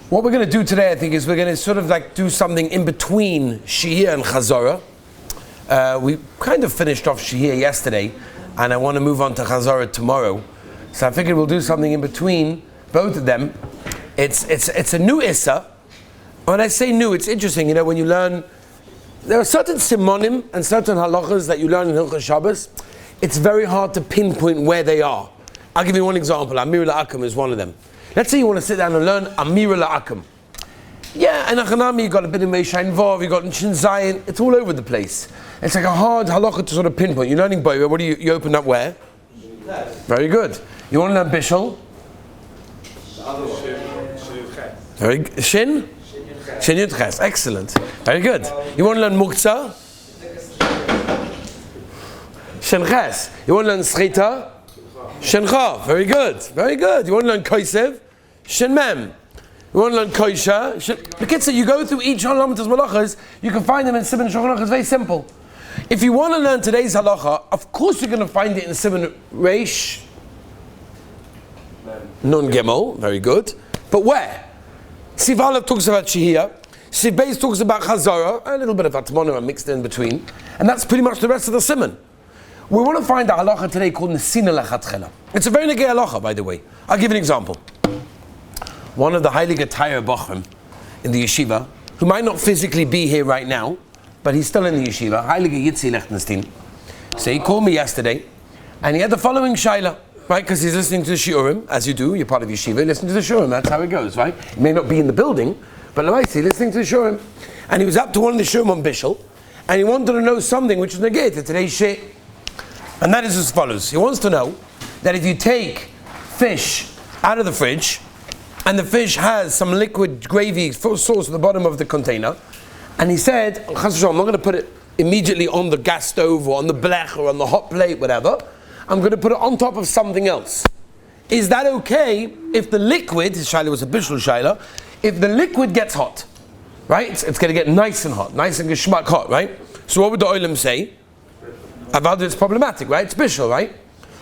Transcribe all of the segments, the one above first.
What we're going to do today, I think, is we're going to sort of like do something in between Shehiya and Chazorah. We kind of finished off Shehiya yesterday, and I want to move on to Chazorah tomorrow. So I figured we'll do something in between both of them. It's a new Issa. When I say new, it's interesting. You know, when you learn, there are certain simonim and certain halachas that you learn in Hilchos Shabbos. It's very hard to pinpoint where they are. I'll give you one example. Amir La'akam is one of them. Let's say you want to sit down and learn Amir La'akam. Yeah, and Achanami, you got a bit of Meishayin Vav, you got Shin Zayin. It's all over the place. It's like a hard halacha to sort of pinpoint. You're learning Boiva. What do you open up where? Very good. You want to learn Bishul? Very good. Shin? Shin Yud Ches. Excellent. Very good. You want to learn Muktzah? Shin Ches. You want to learn Srita? Shin Chav. Very good. Very good. You want to learn Kosev? Shin Mem. You want to learn Koisha? The kids that you go through each halachas malachas, you can find them in Siman Shulchan Aruch. It's very simple. If you want to learn today's halacha, of course you're going to find it in Siman Reish Nun Gimel. Very good. But where? Siv Aleph talks about Shehiya. Siv Beis talks about Chazorah. A little bit of Atmona mixed in between. And that's pretty much the rest of the Siman. We want to find a halacha today called Nesina Lechatchila. It's a very negay halacha, by the way. I'll give you an example. One of the highly getayr Bochrim in the yeshiva, who might not physically be here right now, but he's still in the yeshiva, Heilige Yitzi Lechtenstein. So he called me yesterday, and he had the following shaila, right? Because he's listening to the shiurim, as you do, you're part of yeshiva, you listen to the shiurim, that's how it goes, right? He may not be in the building, but he's listening to the shiurim. And he was up to one of the shiurim on Bishul, and he wanted to know something which is negated today's shit. And that is as follows. He wants to know that if you take fish out of the fridge, and the fish has some liquid gravy sauce at the bottom of the container, and he said, I'm not going to put it immediately on the gas stove or on the blech or on the hot plate, whatever. I'm going to put it on top of something else. Is that okay if the liquid, his shaila was a bishul shaila, if the liquid gets hot, right? It's going to get nice and hot, nice and geschmack hot, right? So what would the olim say? About it's problematic, right? It's bishul, right?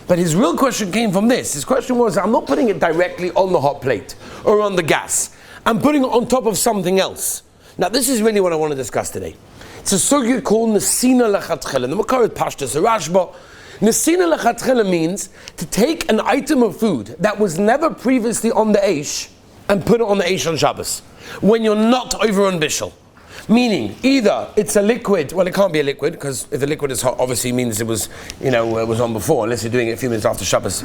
But his real question came from this. His question was, I'm not putting it directly on the hot plate or on the gas. I'm putting it on top of something else. Now, this is really what I want to discuss today. It's a sugya called Nesina Lechatchila. The Makar Pashtas, Rashba. Nesina Lechatchila means to take an item of food that was never previously on the Eish and put it on the Eish on Shabbos, when you're not over on Bishul. Meaning, either it's a liquid, well, it can't be a liquid, because if the liquid is hot, obviously means it was, it was on before, unless you're doing it a few minutes after Shabbos,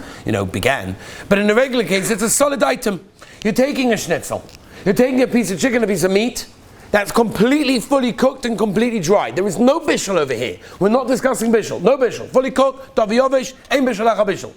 began. But in a regular case, it's a solid item. You're taking a schnitzel. You're taking a piece of chicken, a piece of meat, that's completely fully cooked and completely dried. There is no bishul over here. We're not discussing bishul. No bishul. Fully cooked, daviyovish, ein bishul acha bishul.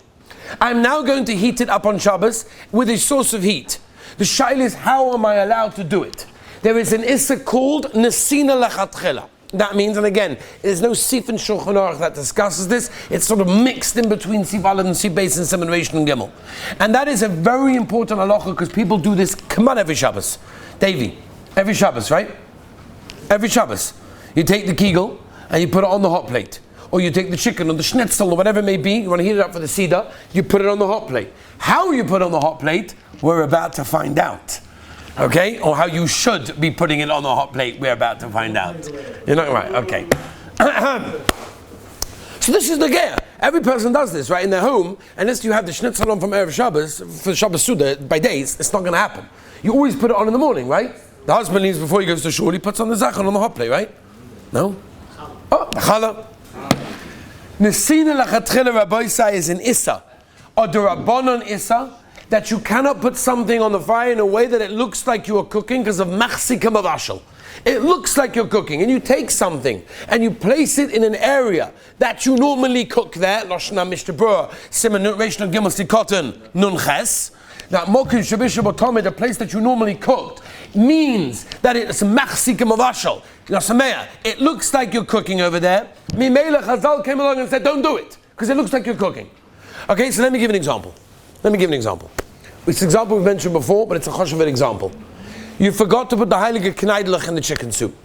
I'm now going to heat it up on Shabbos with a source of heat. The shaila is, how am I allowed to do it? There is an issa called Nesina Lechatchila. That means, and again, there's no Sif and Shulchan Aruch that discusses this. It's sort of mixed in between Sif Aleph and Sif Beis and Siman Reish and Gimel. And that is a very important halacha because people do this, come on, every Shabbos. Davy, every Shabbos, right? Every Shabbos. You take the kegel and you put it on the hot plate. Or you take the chicken or the schnitzel or whatever it may be, you want to heat it up for the Seder, you put it on the hot plate. How you put it on the hot plate, we're about to find out. Okay? Or how you should be putting it on the hot plate, we're about to find out. You're not right, okay. So this is the gear. Every person does this, right, in their home, unless you have the schnitzel on from Erev Shabbos, for Shabbos Suda, by days, it's not going to happen. You always put it on in the morning, right? The husband leaves before he goes to shul, he puts on the zachon on the hot plate, right? No? Oh, the challah. Nesina Lechatchila Rabbi Sai is an Issa, or the Rabbanon Issa, that you cannot put something on the fire in a way that it looks like you are cooking because of machzika mavashal. It looks like you're cooking, and you take something and you place it in an area that you normally cook there. Loshna Mishta Brur, Siman Reish Nun Gimel Sikoten Nun Ches. That Mokin Shabisha Botomid, a place that you normally cooked, means that it's machzika mavashal. It looks like you're cooking over there. Mimela Chazal came along and said, don't do it because it looks like you're cooking. Okay, so let me give an example. It's an example we've mentioned before, but it's a choshevet example. You forgot to put the heilige kneidlach in the chicken soup.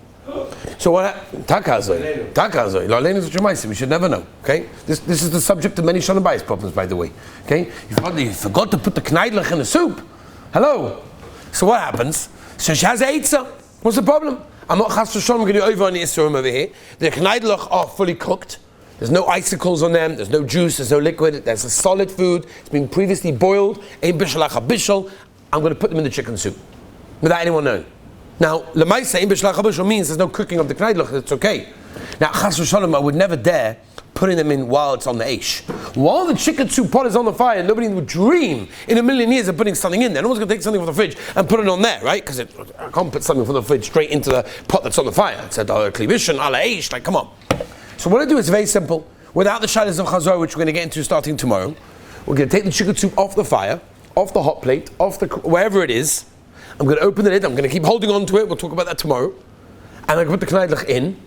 So So what? Takazoi. Laleinu is what you might say. We should never know. Okay. This is the subject of many shalom bayis problems, by the way. Okay. You forgot to put the kneidlich in the soup. Hello. So what happens? So she has a eitzah. What's the problem? I'm not chas v'shalom going to over on the Isurim over here. The kneidlich are fully cooked. There's no icicles on them. There's no juice. There's no liquid. There's a solid food. It's been previously boiled. Ein bishal acha bishal. I'm going to put them in the chicken soup without anyone knowing. Now, lemaisa ein bishal acha bishal means there's no cooking of the kneidlich. It's okay. Now, chas v'shalom, I would never dare putting them in while it's on the eish. While the chicken soup pot is on the fire, nobody would dream in a million years of putting something in there. No one's going to take something from the fridge and put it on there, right? Because I can't put something from the fridge straight into the pot that's on the fire. It's a klibishon, ala eish, like, come on. So what I do is very simple. Without the shilas of chazor, which we're going to get into starting tomorrow, we're going to take the chicken soup off the fire, off the hot plate, off the wherever it is. I'm going to open the lid. I'm going to keep holding on to it. We'll talk about that tomorrow. And I'm going to put the kneidlich in.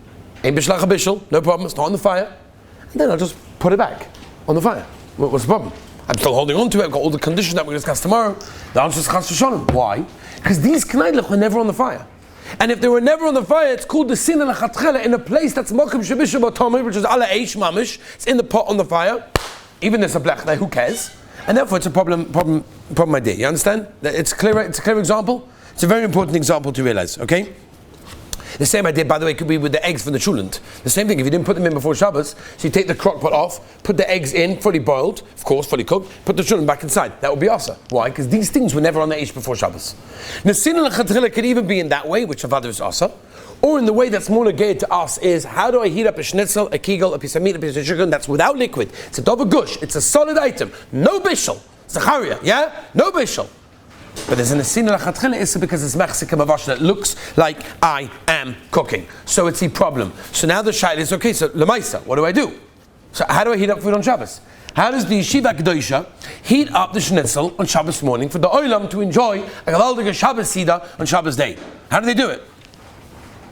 Ein bishal acha bishal, no problem. It's not on the fire. And then I'll just put it back on the fire. What's the problem? I'm still holding on to it. I've got all the conditions that we're going to discuss tomorrow. The answer is chas v'shalom. Why? Because these kneidlich were never on the fire. And if they were never on the fire, it's called the sin lechatchila in a place that's mokum shebisha b'tomei, which is ala eish mamish. It's in the pot on the fire. Even there's a blech there. Who cares? And therefore, it's a problem idea. You understand? It's clear. It's a clear example. It's a very important example to realize. Okay. The same idea, by the way, could be with the eggs from the shulent. The same thing, if you didn't put them in before Shabbos, so you take the crock pot off, put the eggs in, fully boiled, of course, fully cooked, put the shulent back inside. That would be asa. Why? Because these things were never on the ish before Shabbos. Nesin lechatchila could even be in that way, which avada is asa, or in the way that's more negated to us is, how do I heat up a schnitzel, a kegel, a piece of meat, a piece of chicken that's without liquid? It's a dover gush, it's a solid item, no bishul. Zachariah, yeah? No bishul. But there's an asin lechatchila issa because it's mechzik mavash that looks like I am cooking. So it's the problem. So now the shaila is okay. So lemaisa, what do I do? So how do I heat up food on Shabbos? How does the yeshiva kedosha heat up the schnitzel on Shabbos morning for the olam to enjoy a gewaldige Shabbos seder on Shabbos day? How do they do it?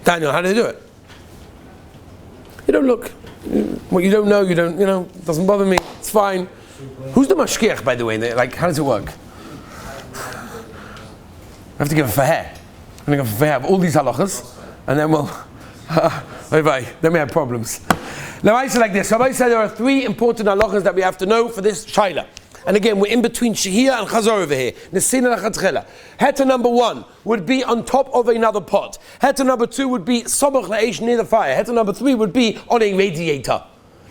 Daniel, how do they do it? You don't look. What you don't know, it doesn't bother me. It's fine. Who's the mashkiach, by the way? Like, how does it work? I have to give a fair. I'm going to give a fair of all these halachas, and then we'll. Then we have problems. Now I say like this. Rabbi said there are three important halachas that we have to know for this shaila. And again, we're in between Shehiya and Chazor over here. Nesina lechatchila. Heter number one would be on top of another pot. Heter number two would be samach le'esh near the fire. Heter number three would be on a radiator.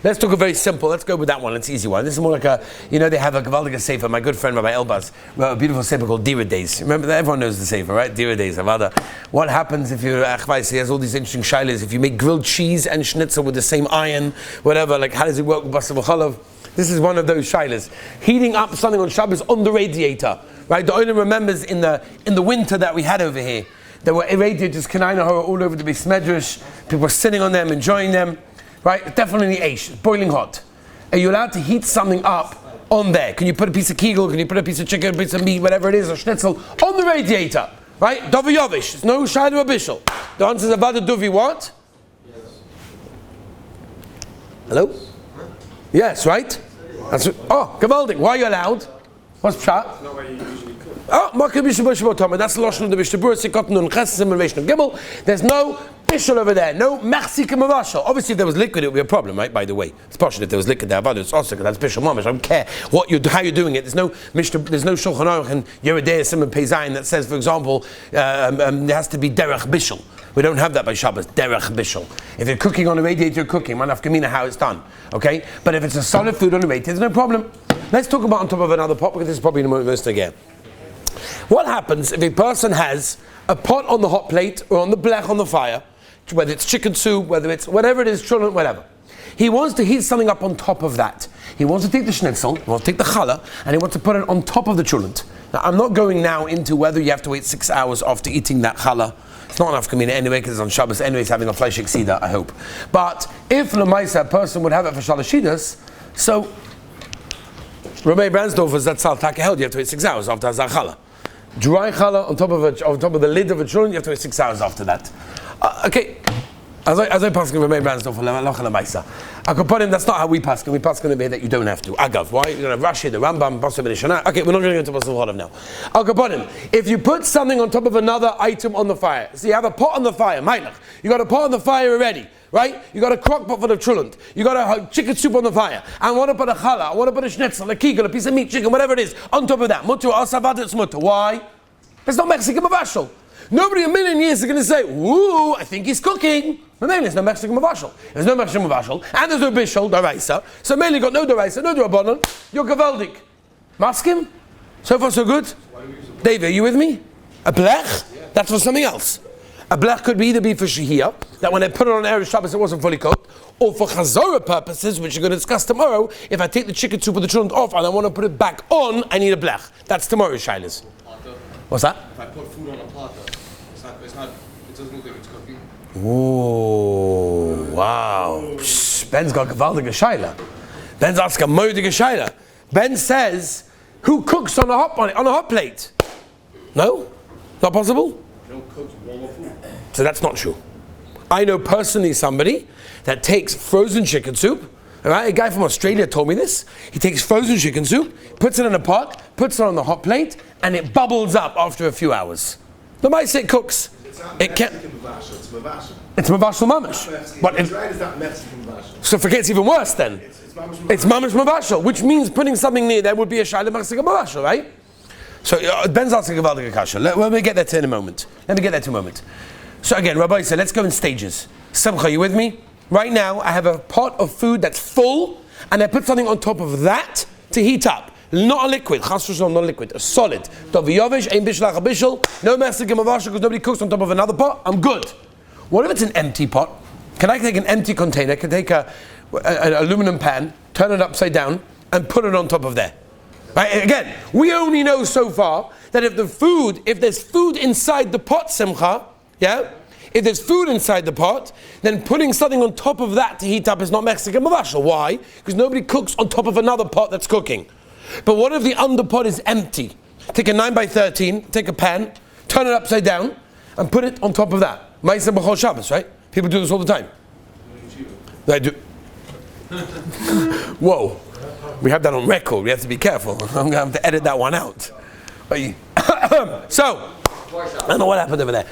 Let's talk a very simple. Let's go with that one. It's an easy one. This is more like a, they have a gewaldige sefer. My good friend Rabbi Elbaz wrote a beautiful sefer called Dira Days. Remember that? Everyone knows the sefer, right? Dira Days. What happens if you, he has all these interesting shilas. If you make grilled cheese and schnitzel with the same iron, whatever, like how does it work with basar v'chalav? This is one of those shilas. Heating up something on Shabbos on the radiator, right? The Olam remembers in the winter that we had over here, there were radiators, Kanaina all over the Beis Medrash. People were sitting on them, enjoying them. Right, definitely eish, boiling hot. Are you allowed to heat something up on there? Can you put a piece of kegel? Can you put a piece of chicken, a piece of meat, whatever it is, or schnitzel on the radiator? Right, Dovi Yovish. It's no shayla bishul. The answer is about the Dovi what? Yes. Hello? Yes, right? That's Gavaldik. Why are you allowed? What's pshat? Not where you usually cook. That's the lashon of the Mishnah Sikot Nun Ches and Gimel. There's no bishul over there, no machzik mavashal. Obviously, if there was liquid, it would be a problem, right? By the way, it's partial if there was liquid there, but it's also that's bishul mamish. I don't care how you're doing it. There's no Mishnah, there's no Shulchan Aruch and Yeridei Simon Peizayin that says, for example, there has to be derech bishul. We don't have that by Shabbos, derech bishul. If you're cooking on a radiator, you're cooking. Man afkamina, how it's done, okay? But if it's a solid food on a radiator, there's no problem. Let's talk about on top of another pot, because this is probably the most again. What happens if a person has a pot on the hot plate or on the blech on the fire, whether it's chicken soup, whether it's whatever it is, chulent, whatever. He wants to heat something up on top of that. He wants to take the schnitzel, he wants to take the challah, and he wants to put it on top of the chulent. Now, I'm not going now into whether you have to wait 6 hours after eating that challah. It's not enough kamina anyway, because it's on Shabbos anyway, it's having a fleishik sida, I hope. But if l'maisa, a person would have it for shalashidas, so Ramey Bransdorfer's that sal taka held, you have to wait 6 hours after hazar challah. Dry challah on top of the lid of a chulent, you have to wait 6 hours after that. Okay, As I pass him for my brands, don't for Lamaisa. I could put him, that's not how we pass him. We pass him in the way that you don't have to. Agav, why? You're going to rush it, the Rambam, Basar ben Ishana. Okay, we're not going to go into Basar Hadav now. Al Kaponim, if you put something on top of another item on the fire, so you have a pot on the fire, Mailach, you got a pot on the fire already, right? You got a crock pot for the trulant, you got a chicken soup on the fire, I want to put a challah, I want to put a schnitzel, a kigel, a piece of meat, chicken, whatever it is, on top of that. Mutu, asavad, it's mutu. Why? It's not Mexican mavashal. Nobody in a million years is going to say, "Ooh, I think he's cooking." But mainly, there's no Mexican mavashal. There's no Mexican mavashal, and there's no bishul, daraisa. So mainly, got no daraisa, no drabanan. You're gavaldik. Maskim? So far, so good. David, are you with me? A blech? That's for something else. A blech could either be for Shehiya, that when I put it on Erev Shabbos it wasn't fully cooked, or for Chazorah purposes, which we're going to discuss tomorrow. If I take the chicken soup with the trulant off and I want to put it back on, I need a blech. That's tomorrow's shilas. What's that? If I put food on a platter, it doesn't look like it's cooking. Oh, wow. Ben's got gewaltige shaila. Ben's asking a modige shaila. Ben says, who cooks on a hot plate? No? Not possible? No cooks warm food. So that's not true. I know personally somebody that takes frozen chicken soup. All right, a guy from Australia told me this. He takes frozen chicken soup, puts it in a pot, puts it on the hot plate, and it bubbles up after a few hours. The mice it cooks. It can't. It's mavashal mamash. But so forget it's even worse then. It's mamash mavashal, which means putting something near there would be a shaila Mexican mavashal, right? So Ben's asking about the kasha. Let me get that to in a moment. So again, Rabbi said, let's go in stages. Simcha, you with me? Right now, I have a pot of food that's full, and I put something on top of that to heat up. Not a liquid, chas v'shalom, not a liquid, a solid. Toviyovish, ein bishul bishul, no Mexican mavashal because nobody cooks on top of another pot. I'm good. What if it's an empty pot? Can I take an empty container? Can take an aluminum pan, turn it upside down, and put it on top of there? Right? Again, we only know so far that if there's food inside the pot, simcha, yeah. If there's food inside the pot, then putting something on top of that to heat up is not Mexican mavashal. Why? Because nobody cooks on top of another pot that's cooking. But what if the underpot is empty? Take a 9x13, take a pan, turn it upside down, and put it on top of that. Ma'aseh b'chol Shabbos, right? People do this all the time. They do. Whoa. We have that on record. We have to be careful. I'm going to have to edit that one out. So, I don't know what happened over there.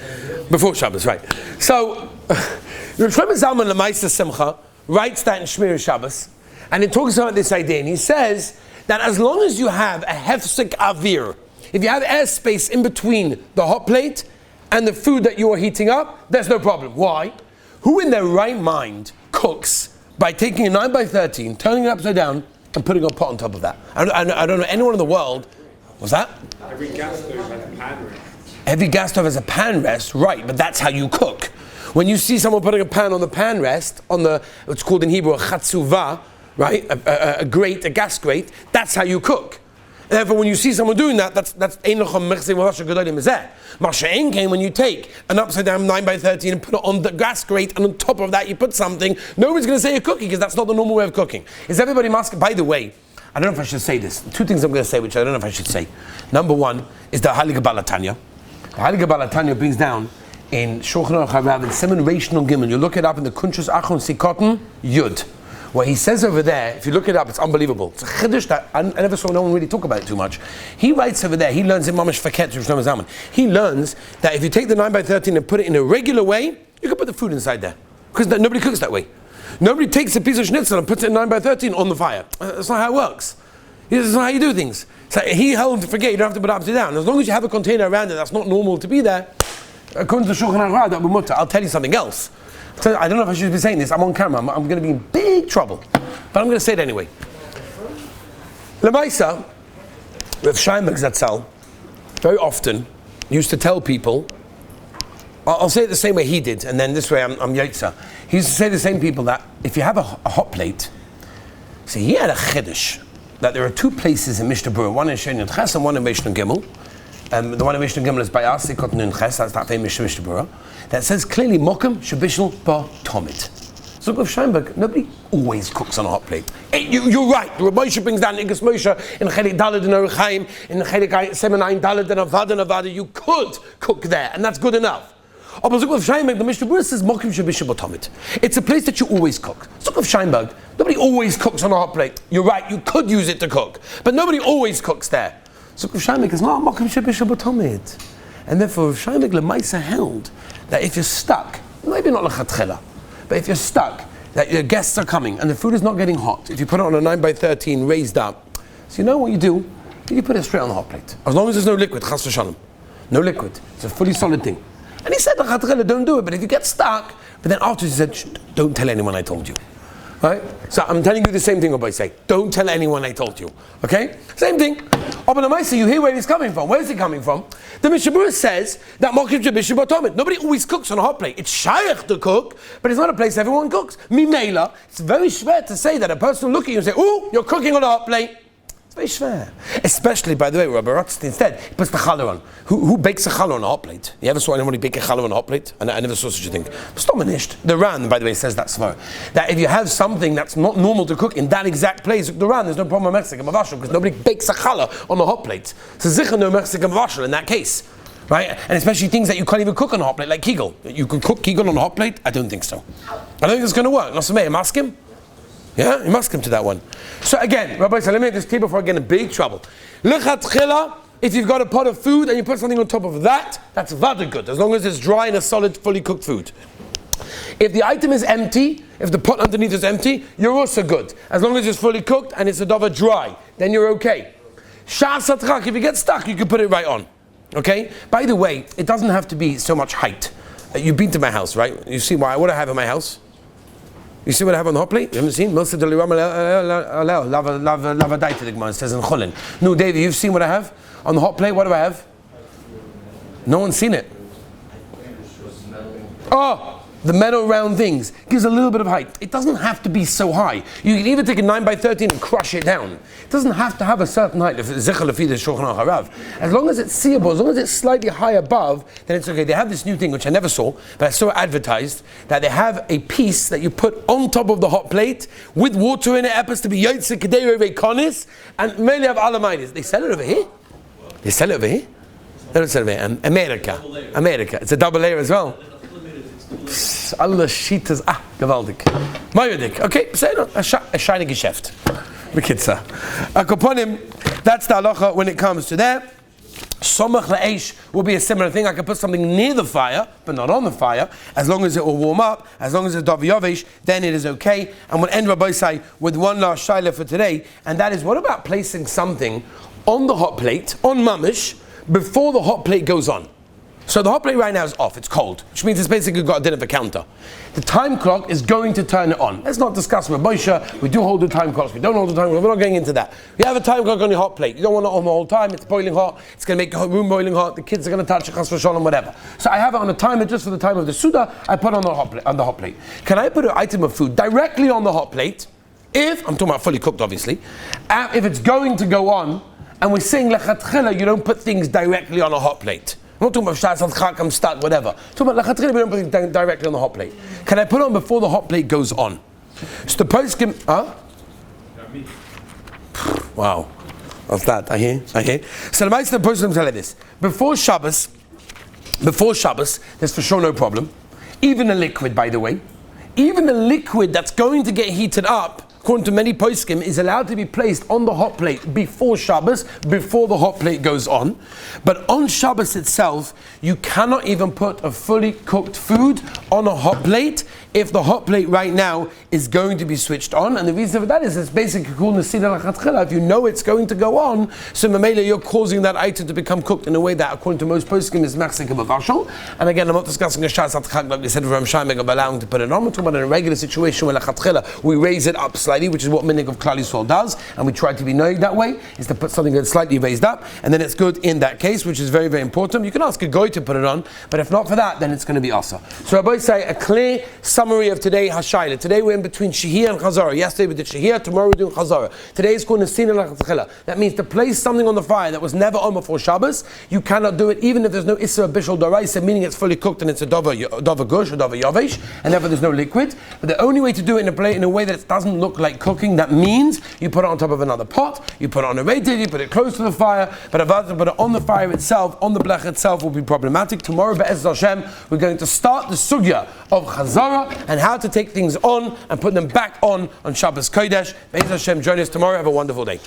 Before Shabbos, right. So, Rav Shlomo Zalman L'Maisa Simcha writes that in Shmir Shabbos, and he talks about this idea, and he says that as long as you have a hefsek avir, if you have airspace in between the hot plate and the food that you are heating up, there's no problem. Why? Who in their right mind cooks by taking a 9x13, turning it upside down, and putting a pot on top of that? I don't know anyone in the world. What's that? Every gas stove has a pan rest. Every gas stove has a pan rest, right, but that's how you cook. When you see someone putting a pan on the pan rest, on the, what's called in Hebrew a chatzuva, right, a gas grate, that's how you cook. Therefore, when you see someone doing that, that's ein lochem mechzei mavashal gedolim ezeh. Masha'en came when you take an upside down 9x13 and put it on the gas grate, and on top of that you put something. Nobody's going to say you're cooking because that's not the normal way of cooking. Is everybody masking? By the way, I don't know if I should say this. Two things I'm going to say, which I don't know if I should say. Number one is the Heilige Baal HaTanya. The Heilige Baal HaTanya brings down in Shulchan Aruch HaRav in Siman Reish Nun Gimel. You look it up in the Kuntrus Achron Sikoten Yud. What he says over there, if you look it up, it's unbelievable. It's a chiddush that I never saw no one really talk about it too much. He writes over there, he learns in Mamash Faket from Shlomo Zalman. He learns that if you take the 9x13 and put it in a regular way, you can put the food inside there. Because nobody cooks that way. Nobody takes a piece of schnitzel and puts it in 9x13 on the fire. That's not how it works. That's not how you do things. So he held to forget, you don't have to put it upside down. As long as you have a container around it that's not normal to be there, according to Shulchan Aruch, that will mutter. I'll tell you something else. So I don't know if I should be saying this. I'm on camera. I'm going to be in big trouble. But I'm going to say it anyway. Lemaisa, Rav Sheinberg Zatzal, very often used to tell people, I'll say it the same way he did, and then this way I'm Yotza. He used to say to the same people that if you have a hot plate, see, he had a chiddush, that there are two places in Mishnah Berurah, one in Shein Ches and one in Mishnah Gimel. The one in Mishnah Gimel is by Sikot Nun Ches, that's that famous Mishnah Berurah, that says clearly Mokum Shabishal Ba Tomit. So Rav Sheinberg, nobody always cooks on a hot plate. You're right. The Rabbi Moshe brings down Igas Moshe in Chelik Daled and Orach Chaim, in Chelik Semen Ayin Daled and Avad, you could cook there, and that's good enough. Aber Zuk of Scheinberg, the Mishnah Berurah says Mokim Shebisha Botomit. It's a place that you always cook. Zuk of Scheinberg, nobody always cooks on a hot plate. You're right, you could use it to cook, but nobody always cooks there. Zuk of Scheinberg is not Mokim Shebisha Botomit. And therefore, Scheinberg Lemaisa held that if you're stuck, maybe not Lechatchela, but if you're stuck, that your guests are coming and the food is not getting hot, if you put it on a 9x13 raised up, so you know what you do? You put it straight on the hot plate. As long as there's no liquid, chas v'shalom. No liquid. It's a fully solid thing. And he said, don't do it, but if you get stuck, but then afterwards he said, don't tell anyone I told you. Right? So I'm telling you the same thing Rabbi say. Don't tell anyone I told you. Okay? Same thing. But you hear where he's coming from. Where is he coming from? The Mishnah Berurah says that nobody always cooks on a hot plate. It's shaykh to cook, but it's not a place everyone cooks. Mimela, it's very schwer to say that a person will look at you and say, "Oh, you're cooking on a hot plate." It's very schwer. Especially, by the way, Rabbi Rothstein instead, he puts the challah on. Who bakes a challah on a hot plate? You ever saw anybody bake a challah on a hot plate? I never saw such a thing. The Ran, by the way, says that svar. That if you have something that's not normal to cook in that exact place, the Ran, there's no problem with Mexican mavashel because nobody bakes a challah on a hot plate. So zicha no Mexican mavashel in that case. Right? And especially things that you can't even cook on a hot plate, like kegel. You can cook kegel on a hot plate? I don't think so. I don't think it's going to work. I'm ask him. Yeah, you must come to that one. So again, Rabbi said, let me make this clear before I get in big trouble. Lechatchila, if you've got a pot of food and you put something on top of that, that's vada good, as long as it's dry and a solid, fully cooked food. If the item is empty, if the pot underneath is empty, you're also good. As long as it's fully cooked and it's a dava dry, then you're okay. Sha'asatchak, if you get stuck, you can put it right on. Okay? By the way, it doesn't have to be so much height. You've been to my house, right? You see what I have in my house? You see what I have on the hot plate? You haven't seen? Milsa de Liram lava daita, the Gemara says in Cholin. No, David, you've seen what I have on the hot plate? What do I have? No one's seen it. Oh! The metal round things gives a little bit of height. It doesn't have to be so high. You can even take a 9x13 and crush it down. It doesn't have to have a certain height. As long as it's seeable, as long as it's slightly high above, then it's okay. They have this new thing, which I never saw, but I saw it advertised, that they have a piece that you put on top of the hot plate with water in it, happens to be Yotze Kedei Konis, and mainly have Alamainis. They sell it over here? They sell it over here? They don't sell it over here. America. It's a double layer as well. Allah shitas gewaltig. Mayodik. Okay, say no. A shiny geschäft. Bekitza. Akoponim. That's the halacha when it comes to that. Somach la'esh will be a similar thing. I can put something near the fire, but not on the fire. As long as it will warm up, as long as it's dav yavesh, then it is okay. And we'll end Rabbi Say with one last shaila for today, and that is, what about placing something on the hot plate, on mamish, before the hot plate goes on? So the hot plate right now is off, it's cold, which means it's basically got a dinner for counter. The time clock is going to turn it on. Let's not discuss with Moshe, we do hold the time clocks, we don't hold the time clock, we're not going into that. You have a time clock on your hot plate, you don't want it on the whole time, it's boiling hot, it's going to make the room boiling hot, the kids are going to touch it, chas v'shalom, whatever. So I have it on a timer just for the time of the Suda, I put it on the hot plate. Can I put an item of food directly on the hot plate, if, I'm talking about fully cooked obviously, if it's going to go on, and we're saying lechatchila, you don't put things directly on a hot plate. I'm not talking about shas al-chak, I'm stuck, whatever. I'm talking about lechatchila, we don't put it directly on the hot plate. Can I put it on before the hot plate goes on? So the poskim, wow, what's that? I hear. So the poskim tell you this: before Shabbos, there's for sure no problem. Even a liquid, by the way, even a liquid that's going to get heated up, according to many poskim, is allowed to be placed on the hot plate before Shabbos, before the hot plate goes on. But on Shabbos itself, you cannot even put a fully cooked food on a hot plate if the hot plate right now is going to be switched on. And the reason for that is it's basically called Nesida Lachatchila. If you know it's going to go on, so Mamela, you're causing that item to become cooked in a way that, according to most poskim, is Machzik Bavashal. And again, I'm not discussing a Shas Atchak like we said from Shaimeg of allowing to put it on. We're talking about in a regular situation where Lachatchila, we raise it up slightly, which is what Minig of Klal Yisrael does, and we try to be knowing that way, is to put something that's slightly raised up, and then it's good in that case, which is very, very important. You can ask a goy to put it on, but if not for that, then it's going to be asa. So Rabbi say a clear summary of today, Hashayla. Today we're in between Shehiya and Chazara. Yesterday we did Shehiya, tomorrow we're doing Chazara. Today is called Nesina Lachatchila. That means to place something on the fire that was never on before Shabbos, you cannot do it even if there's no Isra Bishul Daraisa, meaning it's fully cooked and it's a Dava Gush or Dava Yavesh, and therefore there's no liquid. But the only way to do it in a way that it doesn't look like like cooking. That means you put it on top of another pot, you put it on a radiator, you put it close to the fire, but if I put it on the fire itself, on the blech itself, will be problematic. Tomorrow, Be'ez Hashem, we're going to start the sugya of Chazara and how to take things on and put them back on Shabbos Kodesh. Be'ez Hashem, join us tomorrow. Have a wonderful day.